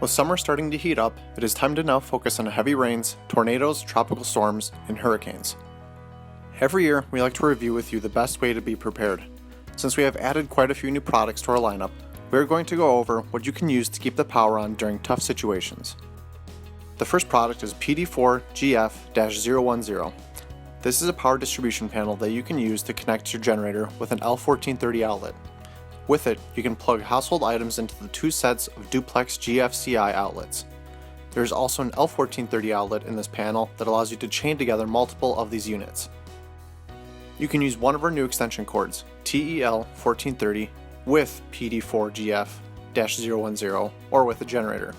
With summer starting to heat up, it is time to now focus on heavy rains, tornadoes, tropical storms, and hurricanes. Every year, we like to review with you the best way to be prepared. Since we have added quite a few new products to our lineup, we are going to go over what you can use to keep the power on during tough situations. The first product is PD4GF-010. This is a power distribution panel that you can use to connect your generator with an L1430 outlet. With it, you can plug household items into the two sets of duplex GFCI outlets. There is also an L1430 outlet in this panel that allows you to chain together multiple of these units. You can use one of our new extension cords, TEL1430, with PD4GF-010 or with a generator.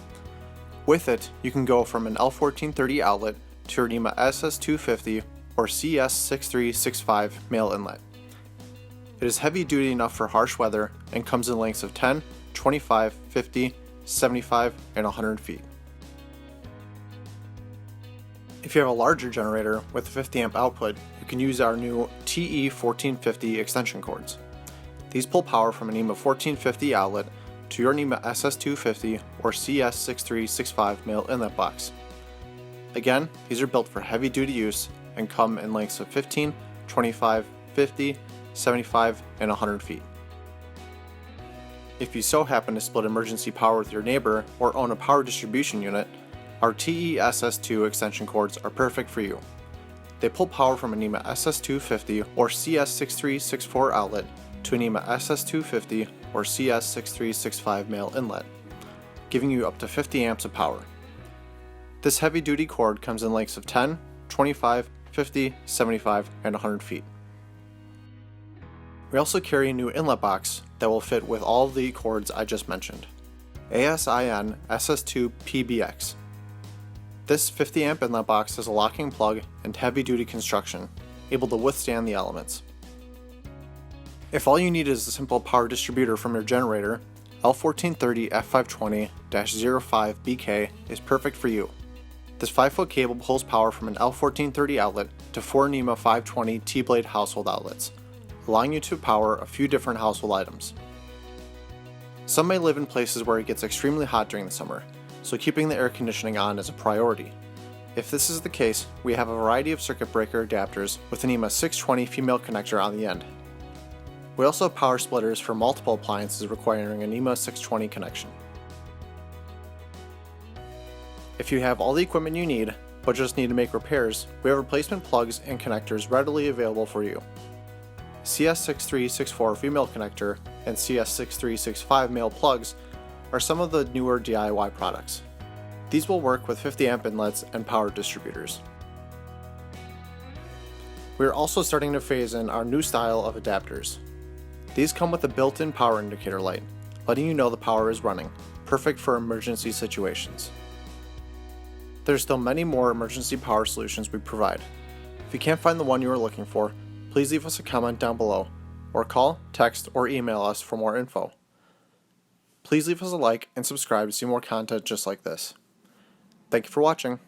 With it, you can go from an L1430 outlet to your NEMA SS250 or CS6365 male inlet. It is heavy duty enough for harsh weather and comes in lengths of 10, 25, 50, 75, and 100 feet. If you have a larger generator with a 50 amp output, you can use our new TE1450 extension cords. These pull power from a NEMA 1450 outlet to your NEMA SS250 or CS6365 male inlet box. Again, these are built for heavy duty use and come in lengths of 15, 25, 50, 75, and 100 feet. If you so happen to split emergency power with your neighbor or own a power distribution unit, our TESS2 extension cords are perfect for you. They pull power from a NEMA SS250 or CS6364 outlet to a NEMA SS250 or CS6365 male inlet, giving you up to 50 amps of power. This heavy-duty cord comes in lengths of 10, 25, 50, 75, and 100 feet. We also carry a new inlet box that will fit with all of the cords I just mentioned. ASIN SS2PBX. This 50 amp inlet box has a locking plug and heavy duty construction, able to withstand the elements. If all you need is a simple power distributor from your generator, L1430 F520-05BK is perfect for you. This 5-foot cable pulls power from an L1430 outlet to 4 NEMA 520 T-blade household outlets, allowing you to power a few different household items. Some may live in places where it gets extremely hot during the summer, so keeping the air conditioning on is a priority. If this is the case, we have a variety of circuit breaker adapters with a NEMA 620 female connector on the end. We also have power splitters for multiple appliances requiring a NEMA 620 connection. If you have all the equipment you need, but just need to make repairs, we have replacement plugs and connectors readily available for you. CS6364 female connector and CS6365 male plugs are some of the newer DIY products. These will work with 50 amp inlets and power distributors. We are also starting to phase in our new style of adapters. These come with a built-in power indicator light, letting you know the power is running, perfect for emergency situations. There's still many more emergency power solutions we provide. If you can't find the one you are looking for, please leave us a comment down below, or call, text, or email us for more info. Please leave us a like and subscribe to see more content just like this. Thank you for watching.